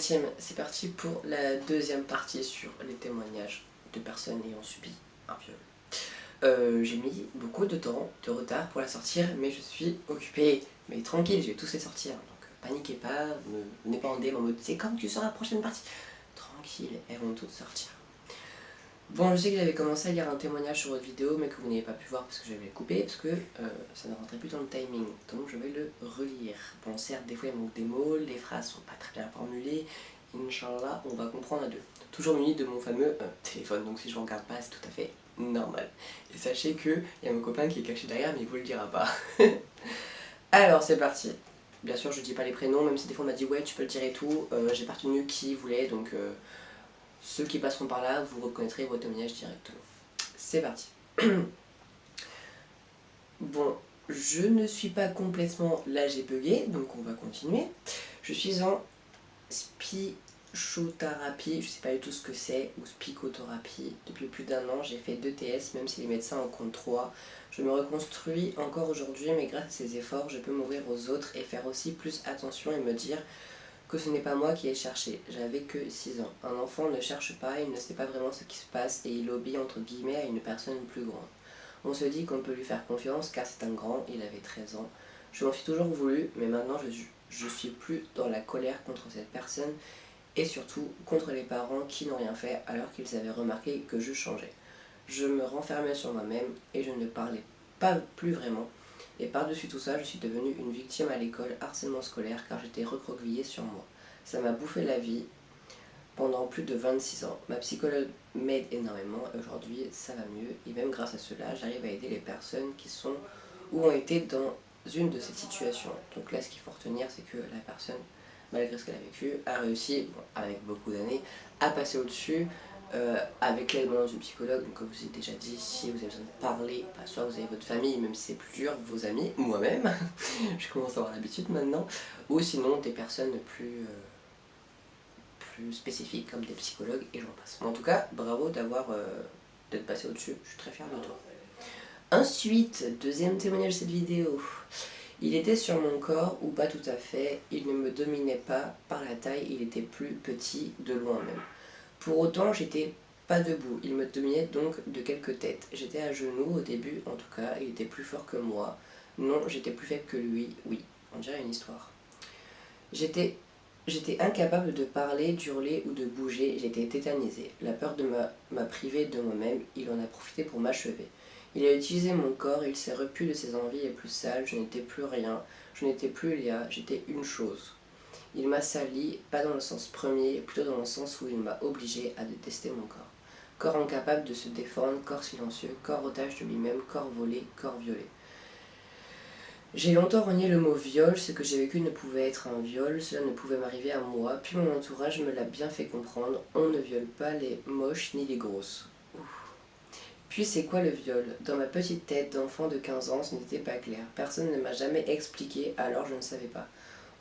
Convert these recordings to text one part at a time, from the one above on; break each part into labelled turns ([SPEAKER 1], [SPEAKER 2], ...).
[SPEAKER 1] team, c'est parti pour la deuxième partie sur les témoignages de personnes ayant subi un viol. J'ai mis beaucoup de temps, de retard pour la sortir, mais je suis occupée. Mais tranquille, je vais tous les sortir, donc paniquez pas, ne venez pas en DM en mode c'est quand tu sors la prochaine partie. Tranquille, elles vont toutes sortir. Bon, je sais que j'avais commencé à lire un témoignage sur votre vidéo, mais que vous n'avez pas pu voir parce que j'avais coupé, parce que ça ne rentrait plus dans le timing, donc je vais le relire. Bon, certes, des fois il manque des mots, les phrases sont pas très bien formulées, Inch'Allah, on va comprendre à deux. Toujours muni de mon fameux téléphone, donc si je ne regarde pas, c'est tout à fait normal. Et sachez qu'il y a mon copain qui est caché derrière, mais il vous le dira pas. Alors, c'est parti. Bien sûr, je dis pas les prénoms, même si des fois on m'a dit ouais, tu peux le dire et tout, j'ai pas retenu qui voulait, donc... ceux qui passeront par là, vous reconnaîtrez votre témoignage directement. C'est parti. Bon, je ne suis pas complètement... Là, j'ai bugué, donc on va continuer. Je suis en spichothérapie, je sais pas du tout ce que c'est, ou spichothérapie. Depuis plus d'1 an, j'ai fait 2 TS, même si les médecins en comptent 3. Je me reconstruis encore aujourd'hui, mais grâce à ces efforts, je peux m'ouvrir aux autres et faire aussi plus attention et me dire que ce n'est pas moi qui ai cherché, j'avais que 6 ans. Un enfant ne cherche pas, il ne sait pas vraiment ce qui se passe et il obéit entre guillemets à une personne plus grande. On se dit qu'on peut lui faire confiance car c'est un grand, il avait 13 ans. Je m'en suis toujours voulu, mais maintenant je suis plus dans la colère contre cette personne et surtout contre les parents qui n'ont rien fait alors qu'ils avaient remarqué que je changeais. Je me renfermais sur moi-même et je ne parlais pas plus vraiment. Et par-dessus tout ça, je suis devenue une victime à l'école, harcèlement scolaire, car j'étais recroquevillée sur moi. Ça m'a bouffé la vie pendant plus de 26 ans. Ma psychologue m'aide énormément et aujourd'hui ça va mieux. Et même grâce à cela, j'arrive à aider les personnes qui sont ou ont été dans une de ces situations. Donc là, ce qu'il faut retenir, c'est que la personne, malgré ce qu'elle a vécu, a réussi, bon, avec beaucoup d'années, à passer au-dessus. Avec l'aide d'une psychologue, donc comme je vous ai déjà dit, si vous avez besoin de parler, bah, soit vous avez votre famille, même si c'est plus dur, vos amis, moi-même, je commence à avoir l'habitude maintenant, ou sinon des personnes plus spécifiques comme des psychologues et j'en passe. Mais en tout cas, bravo d'être passé au-dessus, je suis très fière de toi. Ensuite, deuxième témoignage de cette vidéo. Il était sur mon corps, ou pas tout à fait, il ne me dominait pas par la taille, il était plus petit, de loin même. Pour autant, j'étais pas debout, il me dominait donc de quelques têtes. J'étais à genoux au début, en tout cas, il était plus fort que moi. Non, j'étais plus faible que lui, oui, on dirait une histoire. J'étais incapable de parler, d'hurler ou de bouger, j'étais tétanisée. La peur m'a privée de moi-même, il en a profité pour m'achever. Il a utilisé mon corps, il s'est repu de ses envies les plus sales, je n'étais plus rien, je n'étais plus Léa, j'étais une chose. Il m'a sali, pas dans le sens premier, plutôt dans le sens où il m'a obligé à détester mon corps. Corps incapable de se défendre, corps silencieux, corps otage de lui-même, corps volé, corps violé. J'ai longtemps renié le mot viol, ce que j'ai vécu ne pouvait être un viol, cela ne pouvait m'arriver à moi, puis mon entourage me l'a bien fait comprendre, on ne viole pas les moches ni les grosses. Ouf. Puis c'est quoi le viol? Dans ma petite tête d'enfant de 15 ans, ce n'était pas clair, personne ne m'a jamais expliqué, alors je ne savais pas.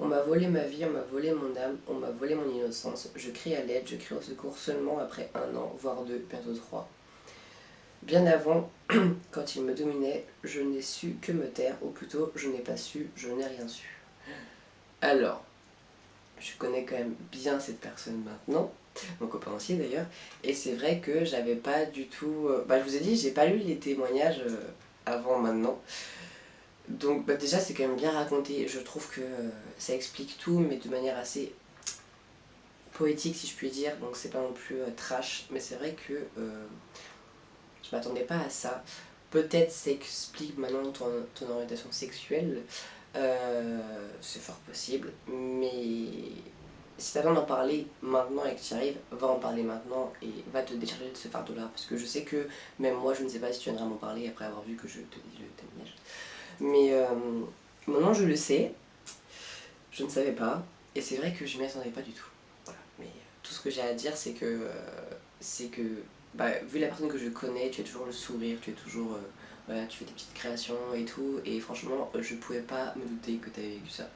[SPEAKER 1] On m'a volé ma vie, on m'a volé mon âme, on m'a volé mon innocence. Je crie à l'aide, je crie au secours seulement après 1 an, voire 2, bientôt 3. Bien avant, quand il me dominait, je n'ai su que me taire, ou plutôt, je n'ai pas su, je n'ai rien su. Alors, je connais quand même bien cette personne maintenant, mon copain aussi d'ailleurs, et c'est vrai que j'avais pas du tout... je vous ai dit, j'ai pas lu les témoignages avant maintenant. Donc déjà c'est quand même bien raconté, je trouve que ça explique tout mais de manière assez poétique si je puis dire, donc c'est pas non plus trash, mais c'est vrai que je m'attendais pas à ça. Peut-être ça explique maintenant ton orientation sexuelle, c'est fort possible, mais si t'as besoin d'en parler maintenant et que tu y arrives, va en parler maintenant et va te décharger de ce fardeau-là, parce que je sais que même moi je ne sais pas si tu viendras m'en parler après avoir vu que je te dis le témoignage. Mais maintenant je le sais, je ne savais pas, et c'est vrai que je m'y attendais pas du tout. Voilà. Mais tout ce que j'ai à dire c'est que vu la personne que je connais, tu as toujours le sourire, tu es toujours voilà, tu fais tes petites créations et tout, et franchement je pouvais pas me douter que tu avais vécu ça.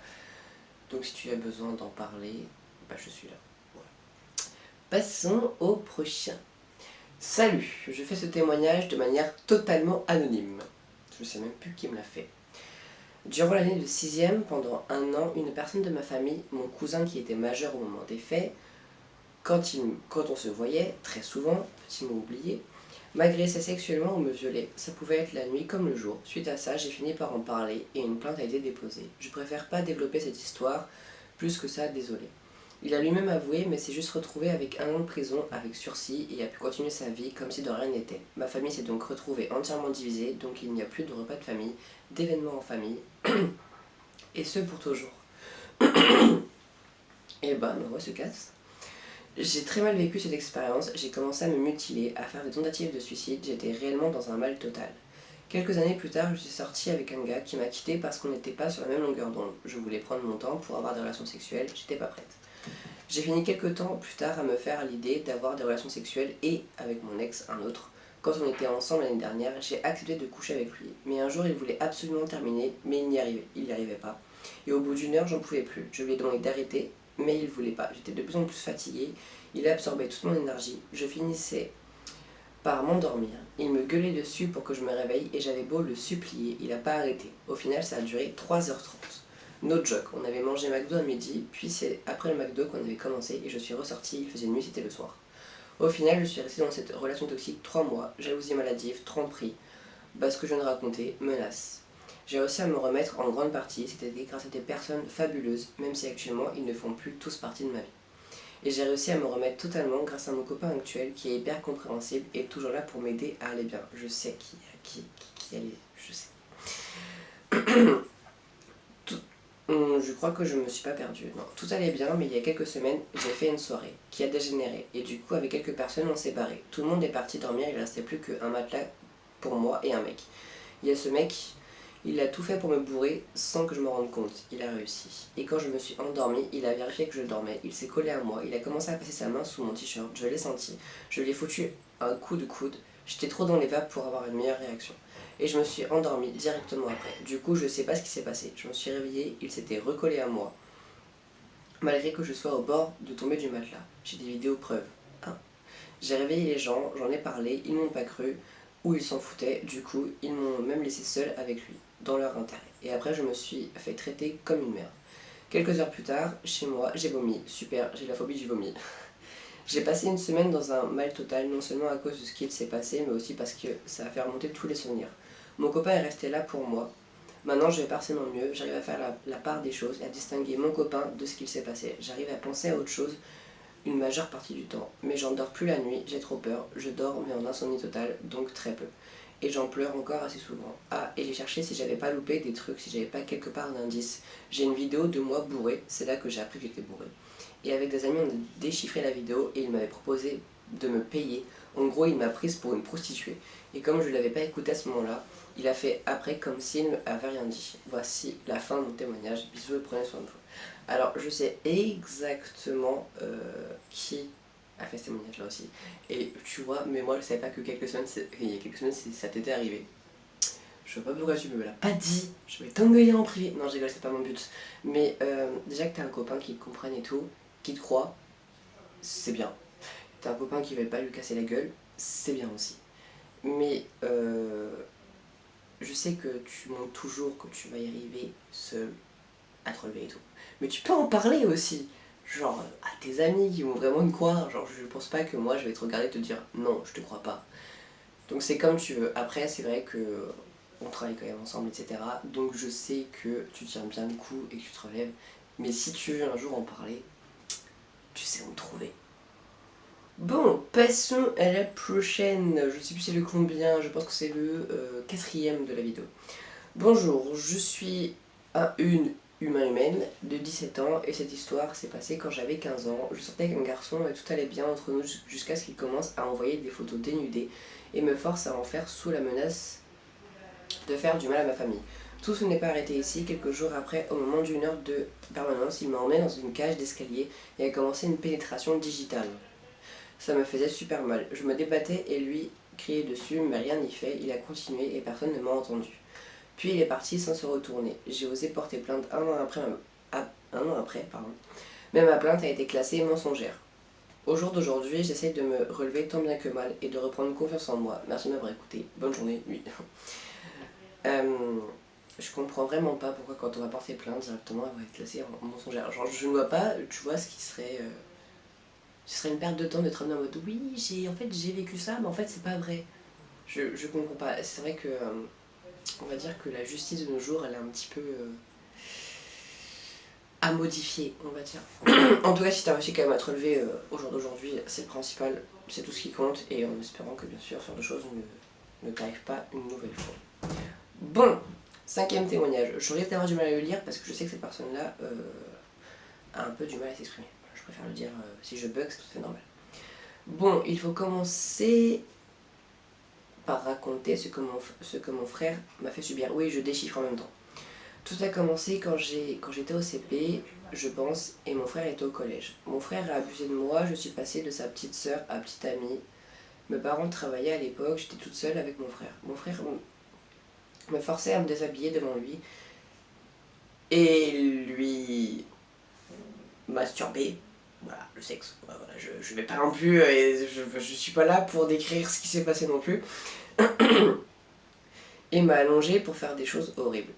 [SPEAKER 1] Donc si tu as besoin d'en parler, je suis là. Voilà. Passons au prochain. Salut, je fais ce témoignage de manière totalement anonyme. Je sais même plus qui me l'a fait. Durant l'année de 6e, pendant un an, une personne de ma famille, mon cousin qui était majeur au moment des faits, quand on se voyait, très souvent, petit mot oublié, m'agressait sexuellement ou me violait. Ça pouvait être la nuit comme le jour. Suite à ça, j'ai fini par en parler et une plainte a été déposée. Je préfère pas développer cette histoire, plus que ça, désolé. Il a lui-même avoué, mais s'est juste retrouvé avec un an de prison avec sursis et a pu continuer sa vie comme si de rien n'était. Ma famille s'est donc retrouvée entièrement divisée, donc il n'y a plus de repas de famille, d'événements en famille, et ce pour toujours. Et bah, ma voix se casse. J'ai très mal vécu cette expérience, j'ai commencé à me mutiler, à faire des tentatives de suicide, j'étais réellement dans un mal total. Quelques années plus tard, je suis sortie avec un gars qui m'a quitté parce qu'on n'était pas sur la même longueur d'onde. Je voulais prendre mon temps pour avoir des relations sexuelles, j'étais pas prête. J'ai fini quelques temps plus tard à me faire à l'idée d'avoir des relations sexuelles et avec mon ex, un autre. Quand on était ensemble l'année dernière, j'ai accepté de coucher avec lui. Mais un jour, il voulait absolument terminer, mais il n'y arrivait pas. Et au bout d'une heure, j'en pouvais plus. Je lui ai demandé d'arrêter, mais il voulait pas. J'étais de plus en plus fatiguée. Il absorbait toute mon énergie. Je finissais par m'endormir. Il me gueulait dessus pour que je me réveille et j'avais beau le supplier, il n'a pas arrêté. Au final, ça a duré 3h30. No joke, on avait mangé McDo à midi, puis c'est après le McDo qu'on avait commencé et je suis ressortie, il faisait nuit, c'était le soir. Au final, je suis restée dans cette relation toxique 3 mois, jalousie maladive, tromperie, parce que je ne racontais, menace. J'ai réussi à me remettre en grande partie, c'était grâce à des personnes fabuleuses, même si actuellement ils ne font plus tous partie de ma vie. Et j'ai réussi à me remettre totalement grâce à mon copain actuel qui est hyper compréhensible et toujours là pour m'aider à aller bien. Je sais qui allait, je sais. Je crois que je me suis pas perdue. Non, tout allait bien, mais il y a quelques semaines, j'ai fait une soirée qui a dégénéré. Et du coup, avec quelques personnes, on s'est barré. Tout le monde est parti dormir, il ne restait plus qu'un matelas pour moi et un mec. Il y a ce mec, il a tout fait pour me bourrer sans que je me rende compte. Il a réussi. Et quand je me suis endormie, il a vérifié que je dormais. Il s'est collé à moi. Il a commencé à passer sa main sous mon t-shirt. Je l'ai senti. Je lui ai foutu un coup de coude. J'étais trop dans les vapes pour avoir une meilleure réaction. Et je me suis endormie directement après. Du coup, je sais pas ce qui s'est passé. Je me suis réveillée. Il s'était recollé à moi. Malgré que je sois au bord de tomber du matelas. J'ai des vidéos preuves. Hein. J'ai réveillé les gens. J'en ai parlé. Ils m'ont pas cru. Ou ils s'en foutaient. Du coup, ils m'ont même laissé seule avec lui dans leur intérêt. Et après, je me suis fait traiter comme une merde. Quelques heures plus tard, chez moi, j'ai vomi. Super, j'ai la phobie du vomi. J'ai passé une semaine dans un mal total, non seulement à cause de ce qui s'est passé, mais aussi parce que ça a fait remonter tous les souvenirs. Mon copain est resté là pour moi. Maintenant, je vais partiellement mieux. J'arrive à faire la part des choses, à distinguer mon copain de ce qu'il s'est passé. J'arrive à penser à autre chose une majeure partie du temps. Mais j'en dors plus la nuit, j'ai trop peur. Je dors, mais en insomnie totale, donc très peu. Et j'en pleure encore assez souvent. Ah, et j'ai cherché si j'avais pas loupé des trucs, si j'avais pas quelque part d'indice. J'ai une vidéo de moi bourré, c'est là que j'ai appris que j'étais bourré. Et avec des amis, on a déchiffré la vidéo et il m'avait proposé de me payer. En gros, il m'a prise pour une prostituée. Et comme je ne l'avais pas écouté à ce moment-là, il a fait après comme s'il ne m'avait rien dit. Voici la fin de mon témoignage. Bisous et prenez soin de vous. Alors, je sais exactement qui a fait ce témoignage-là aussi. Et tu vois, mais moi, je savais pas que il y a quelques semaines, ça t'était arrivé. Je vois pas pourquoi tu me l'as pas dit. Je vais t'engueuler en privé. Non, je rigole, c'est pas mon but. Mais déjà que t'as un copain qui te comprenne et tout, qui te croit, c'est bien. T'as un copain qui veut pas lui casser la gueule, c'est bien aussi. Mais je sais que tu montres toujours que tu vas y arriver seul à te relever et tout. Mais tu peux en parler aussi. Genre à tes amis qui vont vraiment te croire. Genre je pense pas que moi je vais te regarder et te dire non, je te crois pas. Donc c'est comme tu veux. Après c'est vrai que on travaille quand même ensemble, etc. Donc je sais que tu tiens bien le coup et que tu te relèves. Mais si tu veux un jour en parler, tu sais où me trouver. Bon, passons à la prochaine. Je sais plus c'est le combien, je pense que c'est le quatrième de la vidéo. Bonjour, je suis une humaine de 17 ans et cette histoire s'est passée quand j'avais 15 ans. Je sortais avec un garçon et tout allait bien entre nous jusqu'à ce qu'il commence à envoyer des photos dénudées et me force à en faire sous la menace de faire du mal à ma famille. Tout ce n'est pas arrêté ici. Quelques jours après, au moment d'une heure de permanence, il m'a emmené dans une cage d'escalier et a commencé une pénétration digitale. Ça me faisait super mal. Je me débattais et lui criait dessus, mais rien n'y fait. Il a continué et personne ne m'a entendu. Puis il est parti sans se retourner. J'ai osé porter plainte un an après. Mais ma plainte a été classée mensongère. Au jour d'aujourd'hui, j'essaye de me relever tant bien que mal et de reprendre confiance en moi. Merci de m'avoir écouté. Bonne journée, nuit. Je comprends vraiment pas pourquoi quand on va porter plainte directement elle va être classée en mensongère. Genre je ne vois pas, tu vois, ce qui serait... ce serait une perte de temps d'être en mode oui, en fait j'ai vécu ça, mais en fait c'est pas vrai. Je comprends pas. C'est vrai que on va dire que la justice de nos jours elle est un petit peu à modifier, on va dire. En tout cas, si t'as réussi quand même à te relever au jour d'aujourd'hui, c'est le principal, c'est tout ce qui compte, et en espérant que bien sûr ce genre de choses ne t'arrivent pas une nouvelle fois. Bon, cinquième témoignage. Je risque d'avoir du mal à le lire parce que je sais que cette personne-là a un peu du mal à s'exprimer. Je préfère le dire, si je bug, c'est tout à fait normal. Bon, il faut commencer par raconter ce que mon frère m'a fait subir. Oui, je déchiffre en même temps. Tout a commencé quand j'étais au CP, je pense, et mon frère était au collège. Mon frère a abusé de moi, je suis passée de sa petite sœur à petite amie. Mes parents travaillaient à l'époque, j'étais toute seule avec mon frère. Mon frère me forçait à me déshabiller devant lui et lui masturber. Voilà, le sexe. Voilà, je vais pas non plus, je suis pas là pour décrire ce qui s'est passé non plus. Et m'a allongée pour faire des choses horribles.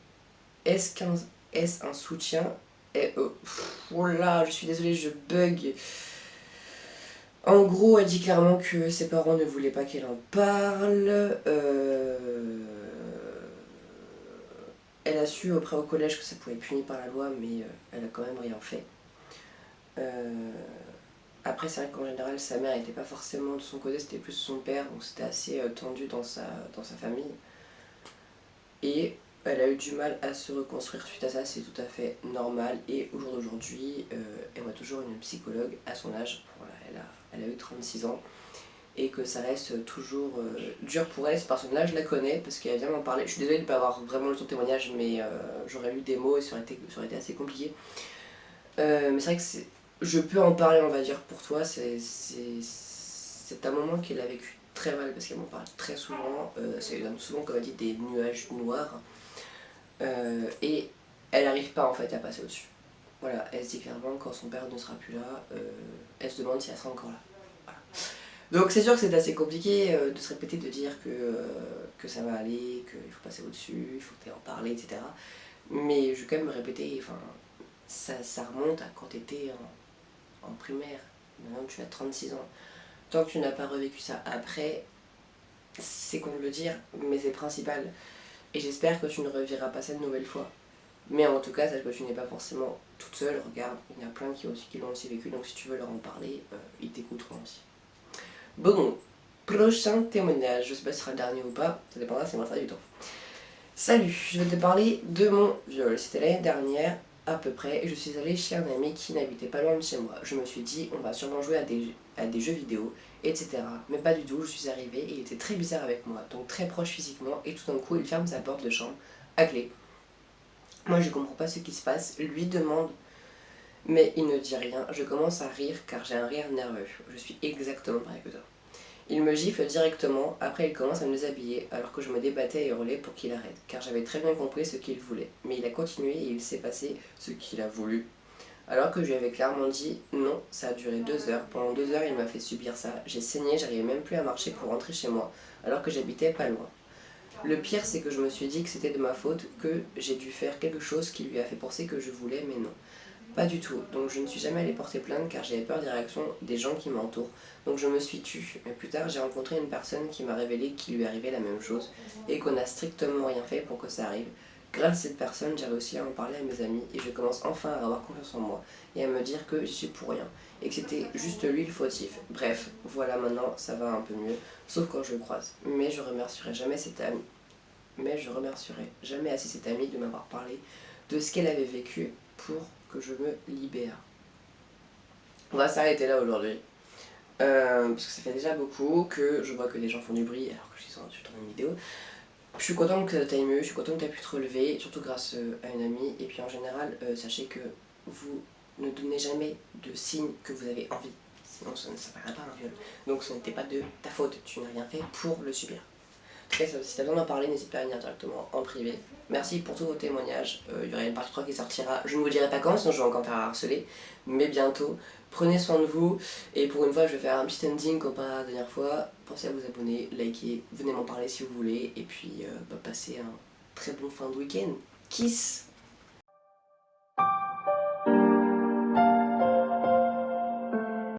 [SPEAKER 1] Est-ce un soutien? Oh là, je suis désolée, je bug. En gros, elle dit clairement que ses parents ne voulaient pas qu'elle en parle. Elle a su auprès au collège que ça pouvait être puni par la loi, mais elle a quand même rien fait. Après, c'est vrai qu'en général, sa mère n'était pas forcément de son côté, c'était plus son père, donc c'était assez tendu dans sa famille. Et elle a eu du mal à se reconstruire suite à ça, c'est tout à fait normal. Et au jour d'aujourd'hui, elle voit toujours une psychologue à son âge. Voilà, elle a eu 36 ans. Et que ça reste toujours dur pour elle. Cette personne-là, je la connais parce qu'elle vient m'en parler. Je suis désolée de ne pas avoir vraiment lu ton témoignage, mais j'aurais lu des mots et ça aurait été assez compliqué. Mais c'est vrai que je peux en parler, on va dire, pour toi. C'est un moment qu'elle a vécu très mal parce qu'elle m'en parle très souvent. Ça lui donne souvent, comme elle dit, des nuages noirs. Et elle n'arrive pas en fait à passer au-dessus. Voilà, elle se dit clairement quand son père ne sera plus là, elle se demande si elle sera encore là. Voilà. Donc c'est sûr que c'est assez compliqué de se répéter, de dire que ça va aller, qu'il faut passer au-dessus, il faut que tu en parler, etc. Mais je vais quand même me répéter, enfin, ça remonte à quand tu étais en primaire. Maintenant tu as 36 ans. Tant que tu n'as pas revécu ça après, c'est con de le dire, mais c'est principal. Et j'espère que tu ne reviras pas ça une nouvelle fois. Mais en tout cas, sache que tu n'es pas forcément toute seule. Regarde, il y en a plein qui l'ont aussi vécu, donc si tu veux leur en parler, ils t'écouteront aussi. Bon, prochain témoignage. Je sais pas si ce sera le dernier ou pas, ça dépendra si moi ça du temps. Salut, je vais te parler de mon viol. C'était l'année dernière, à peu près, et je suis allée chez un ami qui n'habitait pas loin de chez moi. Je me suis dit, on va sûrement jouer à des jeux vidéo, etc. Mais pas du tout, je suis arrivée et il était très bizarre avec moi, donc très proche physiquement, et tout d'un coup, il ferme sa porte de chambre à clé. Moi, je comprends pas ce qui se passe, lui demande, mais il ne dit rien. Je commence à rire car j'ai un rire nerveux. Je suis exactement pareil que toi. Il me gifle directement, après il commence à me déshabiller alors que je me débattais et hurlais pour qu'il arrête, car j'avais très bien compris ce qu'il voulait. Mais il a continué et il s'est passé ce qu'il a voulu. Alors que je lui avais clairement dit non, ça a duré 2 heures. Pendant 2 heures, il m'a fait subir ça. J'ai saigné, j'arrivais même plus à marcher pour rentrer chez moi, alors que j'habitais pas loin. Le pire, c'est que je me suis dit que c'était de ma faute, que j'ai dû faire quelque chose qui lui a fait penser que je voulais, mais non. Pas du tout, donc je ne suis jamais allée porter plainte car j'avais peur des réactions des gens qui m'entourent. Donc je me suis tue. Mais plus tard, j'ai rencontré une personne qui m'a révélé qu'il lui arrivait la même chose et qu'on n'a strictement rien fait pour que ça arrive. Grâce à cette personne, j'ai réussi à en parler à mes amis et je commence enfin à avoir confiance en moi et à me dire que j'y suis pour rien et que c'était juste lui le fautif. Bref, voilà, maintenant ça va un peu mieux, sauf quand je le croise. Mais je remercierai jamais cette amie. Mais je remercierai jamais assez cette amie de m'avoir parlé de ce qu'elle avait vécu pour que je me libère. On va s'arrêter là aujourd'hui. Parce que ça fait déjà beaucoup que je vois que les gens font du bruit alors que je suis en train une vidéo. Je suis contente que t'ailles mieux, je suis contente que t'aies pu te relever, surtout grâce à une amie. Et puis en général, sachez que vous ne donnez jamais de signe que vous avez envie. Sinon ça ne s'appellera pas un viol. Donc ce n'était pas de ta faute, tu n'as rien fait pour le subir. En tout cas, si tu as besoin d'en parler, n'hésite pas à venir directement en privé. Merci pour tous vos témoignages. Il y aura une partie 3 qui sortira. Je ne vous dirai pas quand, sinon je vais encore faire harceler. Mais bientôt. Prenez soin de vous. Et pour une fois, je vais faire un petit ending comparé à la dernière fois. Pensez à vous abonner, liker, venez m'en parler si vous voulez. Et puis, passez très bon fin de week-end. Kiss!